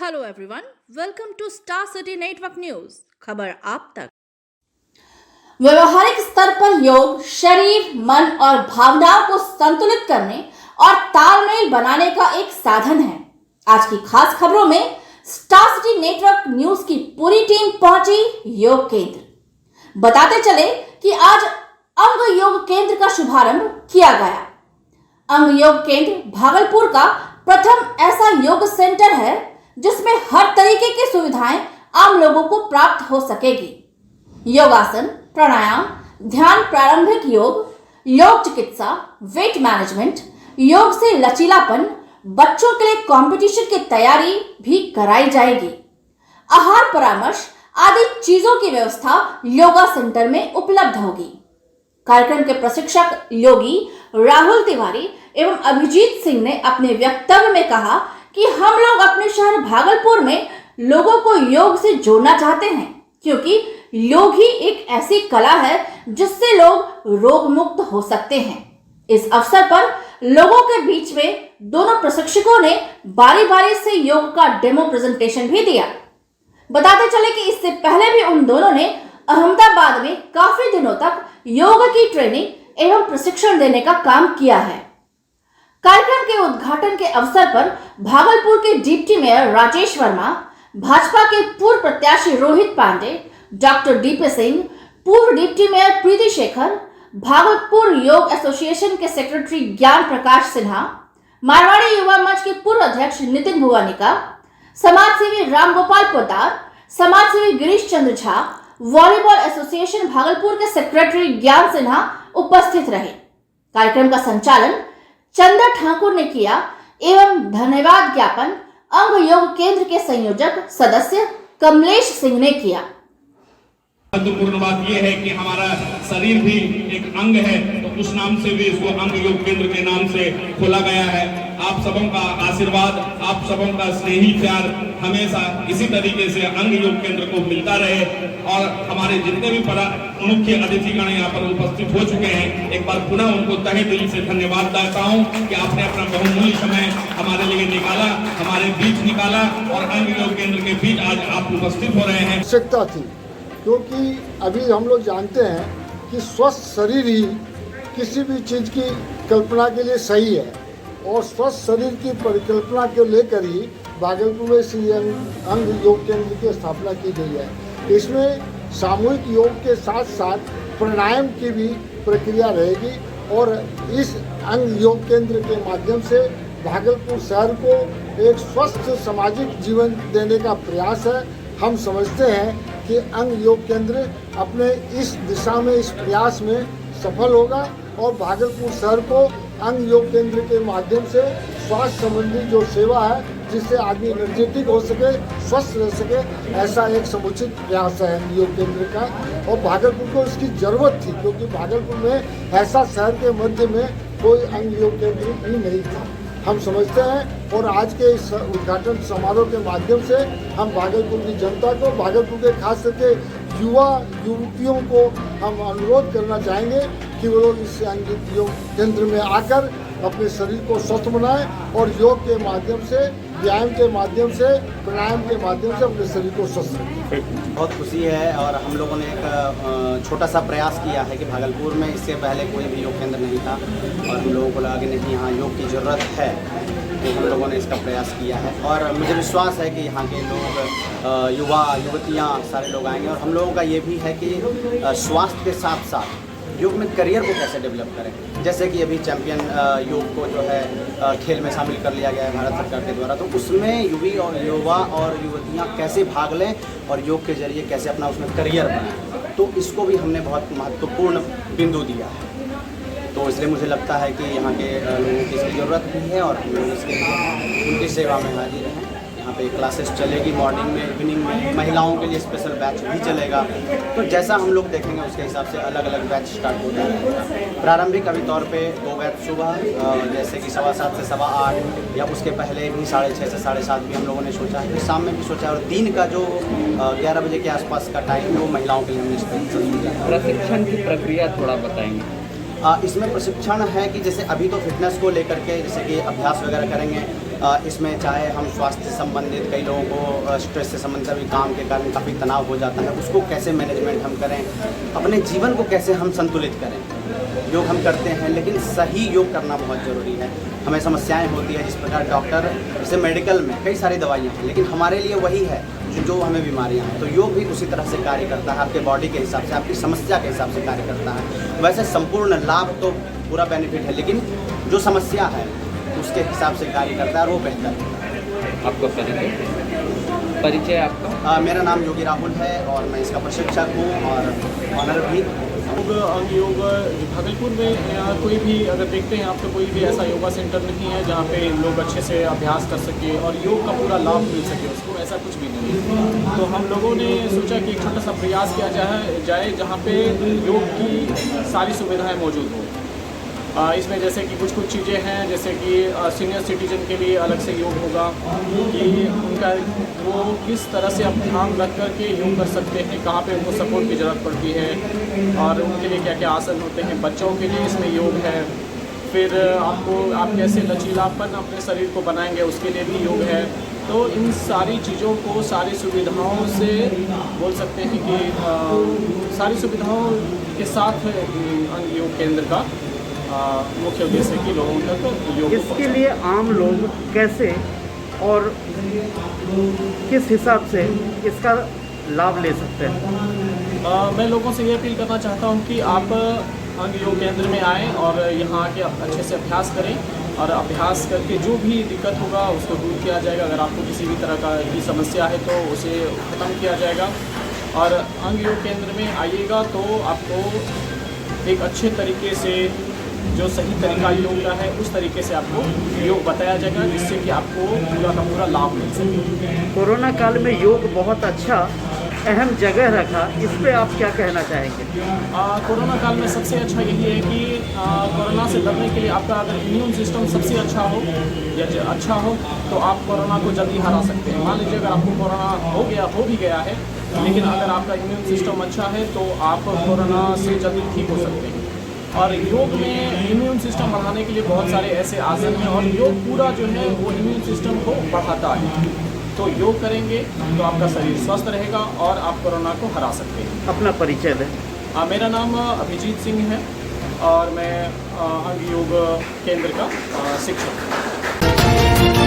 Hello everyone, welcome to star city network news. खबर आप तक। व्यवहारिक स्तर पर योग शरीर, मन और भावनाओं को संतुलित करने और तालमेल बनाने का एक साधन है। आज की खास खबरों में स्टार सिटी नेटवर्क न्यूज की पूरी टीम पहुंची योग केंद्र। बताते चले कि आज अंग योग केंद्र का शुभारंभ किया गया। अंग योग केंद्र भागलपुर का प्रथम ऐसा योग सेंटर है जिसमें हर तरीके की सुविधाएं आम लोगों को प्राप्त हो सकेगी। योगासन, प्राणायाम, ध्यान, प्रारंभिक योग, योग चिकित्सा, वेट मैनेजमेंट, योग से लचीलापन, बच्चों के लिए कंपटीशन की तैयारी भी कराई जाएगी। आहार परामर्श आदि चीजों की व्यवस्था योगा सेंटर में उपलब्ध होगी। कार्यक्रम के प्रशिक्षक योगी राहुल तिवारी एवं अभिजीत सिंह ने अपने वक्तव्य में कहा कि हम लोग अपने शहर भागलपुर में लोगों को योग से जोड़ना चाहते हैं, क्योंकि योग ही एक ऐसी कला है जिससे लोग रोग मुक्त हो सकते हैं। इस अवसर पर लोगों के बीच में दोनों प्रशिक्षकों ने बारी बारी से योग का डेमो प्रेजेंटेशन भी दिया। बताते चले कि इससे पहले भी उन दोनों ने अहमदाबाद में काफी दिनों तक योग की ट्रेनिंग एवं प्रशिक्षण देने का काम किया है। कार्यक्रम के उद्घाटन के अवसर पर भागलपुर के डिप्टी मेयर राजेश वर्मा, भाजपा के पूर्व प्रत्याशी रोहित पांडे, डॉक्टर डीपी सिंह, पूर्व डिप्टी मेयर प्रीति शेखर, भागलपुर योग एसोसिएशन के सेक्रेटरी ज्ञान प्रकाश सिन्हा, मारवाड़ी युवा मंच के पूर्व अध्यक्ष नितिन भुवानिका, समाजसेवी रामगोपाल पोदार, समाजसेवी गिरीश चंद्र झा, वॉलीबॉल एसोसिएशन भागलपुर के सेक्रेटरी ज्ञान सिन्हा उपस्थित रहे। कार्यक्रम का संचालन चंदा ठाकुर ने किया एवं धन्यवाद ज्ञापन अंग योग केंद्र के संयोजक सदस्य कमलेश सिंह ने किया। महत्वपूर्ण बात यह है कि हमारा शरीर भी एक अंग है, तो उस नाम से भी इसको अंग योग केंद्र के नाम से खोला गया है। आप सबों का आशीर्वाद, आप सबों का स्नेही प्यार हमेशा इसी तरीके से अंग योग केंद्र को मिलता रहे। और हमारे जितने भी मुख्य अतिथिगण यहाँ पर उपस्थित हो चुके हैं, एक बार पुनः उनको तहे दिल से धन्यवाद देता हूँ कि आपने अपना बहुमूल्य समय हमारे लिए निकाला, हमारे बीच निकाला और अंग योग केंद्र के बीच आज आप उपस्थित हो रहे हैं। आवश्यकता थी, क्योंकि अभी हम लोग जानते हैं कि स्वस्थ शरीर ही किसी भी चीज़ की कल्पना के लिए सही है, और स्वस्थ शरीर की परिकल्पना को लेकर ही भागलपुर में श्री अंग योग केंद्र की स्थापना की गई है। इसमें सामूहिक योग के साथ साथ प्राणायाम की भी प्रक्रिया रहेगी, और इस अंग योग केंद्र के माध्यम से भागलपुर शहर को एक स्वस्थ सामाजिक जीवन देने का प्रयास है। हम समझते हैं कि अंग योग केंद्र अपने इस दिशा में, इस प्रयास में सफल होगा, और भागलपुर शहर को अंग योग केंद्र के माध्यम से स्वास्थ्य संबंधी जो सेवा है, जिससे आदमी एनर्जेटिक हो सके, स्वस्थ रह सके, ऐसा एक समुचित प्रयास है अंग योग केंद्र का। और भागलपुर को इसकी ज़रूरत थी, क्योंकि भागलपुर में ऐसा शहर के मध्य में कोई अंग योग केंद्र भी नहीं था, हम समझते हैं। और आज के इस उद्घाटन समारोह के माध्यम से हम भागलपुर की जनता को, भागलपुर के खास करके युवा युवतियों को हम अनुरोध करना चाहेंगे कि वो लोग इस अंग योग केंद्र में आकर अपने शरीर को स्वस्थ बनाएं, और योग के माध्यम से, व्यायाम के माध्यम से, प्राणायाम के माध्यम से अपने शरीर को स्वस्थ रखें। बहुत खुशी है, और हम लोगों ने एक छोटा सा प्रयास किया है कि भागलपुर में इससे पहले कोई भी योग केंद्र नहीं था, और हम लोगों को लगा कि नहीं, यहाँ योग की ज़रूरत है, तो हम लोगों ने इसका प्रयास किया है। और मुझे विश्वास है कि यहाँ के लोग, युवा युवतियाँ सारे लोग आएंगे। और हम लोगों का ये भी है कि स्वास्थ्य के साथ साथ योग में करियर को कैसे डेवलप करें। जैसे कि अभी चैंपियन योग को जो है खेल में शामिल कर लिया गया है भारत सरकार के द्वारा, तो उसमें युवा और युवतियाँ कैसे भाग लें और योग के जरिए कैसे अपना उसमें करियर बनाएं, तो इसको भी हमने बहुत महत्वपूर्ण बिंदु दिया है। तो इसलिए मुझे लगता है कि यहाँ के लोगों की इसकी ज़रूरत भी है, और हम लोग इसके उनकी सेवा में हाजिर हैं। यहाँ पे क्लासेस चलेगी मॉर्निंग में, इवनिंग में, महिलाओं के लिए स्पेशल बैच भी चलेगा। तो जैसा हम लोग देखेंगे उसके हिसाब से अलग अलग बैच स्टार्ट हो जाएगा। प्रारंभिक अभी तौर पे 2 बैच सुबह, जैसे कि 7:15 से 8:15, या उसके पहले भी 6:30 से 7:30 भी हम लोगों ने सोचा है, फिर शाम में भी सोचा है, और दिन का जो 11 बजे के आसपास का टाइम है वो महिलाओं के लिए हमने स्पेशल। प्रशिक्षण की प्रक्रिया थोड़ा बताएंगे। इसमें प्रशिक्षण है कि जैसे अभी तो फिटनेस को लेकर के जैसे कि अभ्यास वगैरह करेंगे। इसमें चाहे हम स्वास्थ्य से संबंधित, कई लोगों को स्ट्रेस से संबंधित अभी काम के कारण काफ़ी तनाव हो जाता है, उसको कैसे मैनेजमेंट हम करें, अपने जीवन को कैसे हम संतुलित करें। योग हम करते हैं लेकिन सही योग करना बहुत ज़रूरी है। हमें समस्याएं होती है, जिस प्रकार डॉक्टर जैसे मेडिकल में कई सारी दवाइयाँ हैं, लेकिन हमारे लिए वही है जो हमें बीमारियां हैं। तो योग भी उसी तरह से कार्य करता है, आपके बॉडी के हिसाब से, आपकी समस्या के हिसाब से कार्य करता है। वैसे संपूर्ण लाभ तो पूरा बेनिफिट है, लेकिन जो समस्या है उसके हिसाब से कार्य करता है और वो बेहतर है। आपका परिचय आपका? मेरा नाम योगी राहुल है और मैं इसका प्रशिक्षक हूँ और ऑनर भी। अंग योग भागलपुर में कोई भी अगर देखते हैं आप तो कोई भी ऐसा योगा सेंटर नहीं है जहाँ पे लोग अच्छे से अभ्यास कर सके और योग का पूरा लाभ मिल सके उसको, ऐसा कुछ भी नहीं है। तो हम लोगों ने सोचा कि एक छोटा सा प्रयास किया जाए जहाँ पे योग की सारी सुविधाएं मौजूद हो। इसमें जैसे कि कुछ चीज़ें हैं, जैसे कि सीनियर सिटीजन के लिए अलग से योग होगा कि उनका वो किस तरह से अब ध्यान रख कर के योग कर सकते हैं, कहाँ पे उनको सपोर्ट की ज़रूरत पड़ती है और उनके लिए क्या क्या आसन होते हैं। बच्चों के लिए इसमें योग है। फिर आप कैसे लचीलापन अपने शरीर को बनाएंगे उसके लिए भी योग है। तो इन सारी चीज़ों को, सारी सुविधाओं से बोल सकते हैं कि सारी सुविधाओं के साथ अंग योग केंद्र का मुख्य उद्देश्य कि लोगों तक योग। इसके लिए आम लोग कैसे और किस हिसाब से इसका लाभ ले सकते हैं? मैं लोगों से ये अपील करना चाहता हूँ कि आप अंग योग केंद्र में आएँ और यहाँ आके अच्छे से अभ्यास करें और अभ्यास करके जो भी दिक्कत होगा उसको दूर किया जाएगा। अगर आपको किसी भी तरह की समस्या है तो उसे ख़त्म किया जाएगा। और अंग योग केंद्र में आइएगा तो आपको एक अच्छे तरीके से, जो सही तरीका योग का है उस तरीके से आपको योग बताया जाएगा, जिससे कि आपको पूरा का पूरा लाभ मिल सके। कोरोना काल में योग बहुत अच्छा अहम जगह रखा, इस पे आप क्या कहना चाहेंगे? कोरोना काल में सबसे अच्छा यही है कि कोरोना से लड़ने के लिए आपका अगर इम्यून सिस्टम सबसे अच्छा हो या अच्छा हो तो आप कोरोना को जल्दी हरा सकते हैं। मान लीजिए अगर आपको कोरोना हो भी गया है, लेकिन अगर आपका इम्यून सिस्टम अच्छा है तो आप कोरोना से जल्दी ठीक हो सकते हैं। और योग में इम्यून सिस्टम बढ़ाने के लिए बहुत सारे ऐसे आसन हैं और योग पूरा जो है वो इम्यून सिस्टम को बढ़ाता है। तो योग करेंगे तो आपका शरीर स्वस्थ रहेगा और आप कोरोना को हरा सकते हैं। अपना परिचय दें। मेरा नाम अभिजीत सिंह है और मैं अंग योग केंद्र का शिक्षक हूँ।